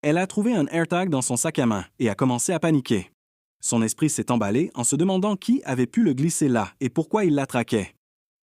Elle a trouvé un AirTag dans son sac à main et a commencé à paniquer. Son esprit s'est emballé en se demandant qui avait pu le glisser là et pourquoi il la traquait.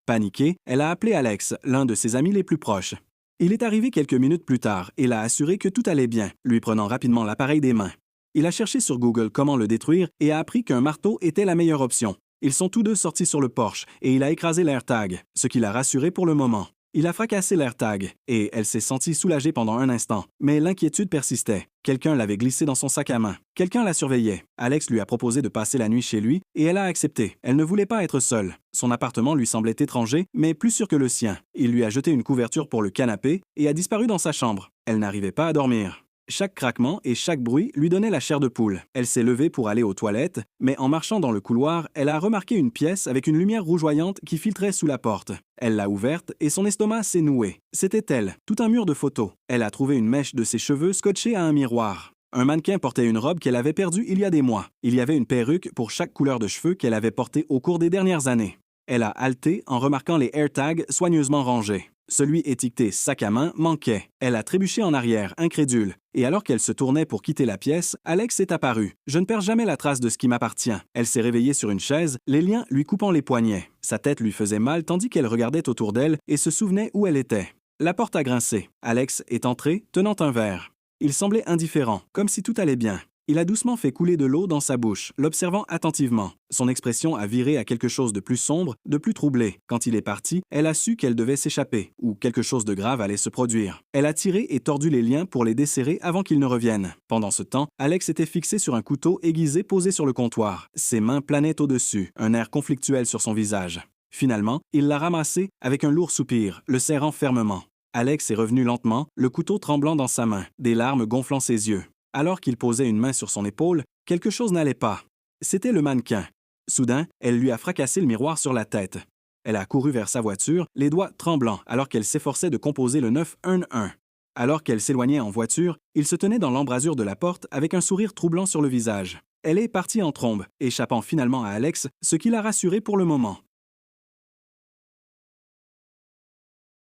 Paniquée, elle a appelé Alex, l'un de ses amis les plus proches. Il est arrivé quelques minutes plus tard et l'a assuré que tout allait bien, lui prenant rapidement l'appareil des mains. Il a cherché sur Google comment le détruire et a appris qu'un marteau était la meilleure option. Ils sont tous deux sortis sur le porche et il a écrasé l'AirTag, ce qui l'a rassuré pour le moment. Il a fracassé l'AirTag et elle s'est sentie soulagée pendant un instant, mais l'inquiétude persistait. Quelqu'un l'avait glissé dans son sac à main. Quelqu'un la surveillait. Alex lui a proposé de passer la nuit chez lui et elle a accepté. Elle ne voulait pas être seule. Son appartement lui semblait étranger, mais plus sûr que le sien. Il lui a jeté une couverture pour le canapé et a disparu dans sa chambre. Elle n'arrivait pas à dormir. Chaque craquement et chaque bruit lui donnait la chair de poule. Elle s'est levée pour aller aux toilettes, mais en marchant dans le couloir, elle a remarqué une pièce avec une lumière rougeoyante qui filtrait sous la porte. Elle l'a ouverte et son estomac s'est noué. C'était elle, tout un mur de photos. Elle a trouvé une mèche de ses cheveux scotchée à un miroir. Un mannequin portait une robe qu'elle avait perdue il y a des mois. Il y avait une perruque pour chaque couleur de cheveux qu'elle avait portée au cours des dernières années. Elle a halté en remarquant les AirTags soigneusement rangés. Celui étiqueté sac à main manquait. Elle a trébuché en arrière, incrédule. Et alors qu'elle se tournait pour quitter la pièce, Alex est apparu. « Je ne perds jamais la trace de ce qui m'appartient. » Elle s'est réveillée sur une chaise, les liens lui coupant les poignets. Sa tête lui faisait mal tandis qu'elle regardait autour d'elle et se souvenait où elle était. La porte a grincé. Alex est entré, tenant un verre. Il semblait indifférent, comme si tout allait bien. Il a doucement fait couler de l'eau dans sa bouche, l'observant attentivement. Son expression a viré à quelque chose de plus sombre, de plus troublé. Quand il est parti, elle a su qu'elle devait s'échapper, ou quelque chose de grave allait se produire. Elle a tiré et tordu les liens pour les desserrer avant qu'ils ne reviennent. Pendant ce temps, Alex était fixé sur un couteau aiguisé posé sur le comptoir. Ses mains planaient au-dessus, un air conflictuel sur son visage. Finalement, il l'a ramassé avec un lourd soupir, le serrant fermement. Alex est revenu lentement, le couteau tremblant dans sa main, des larmes gonflant ses yeux. Alors qu'il posait une main sur son épaule, quelque chose n'allait pas. C'était le mannequin. Soudain, elle lui a fracassé le miroir sur la tête. Elle a couru vers sa voiture, les doigts tremblants, alors qu'elle s'efforçait de composer le 911. Alors qu'elle s'éloignait en voiture, il se tenait dans l'embrasure de la porte avec un sourire troublant sur le visage. Elle est partie en trombe, échappant finalement à Alex, ce qui l'a rassurée pour le moment.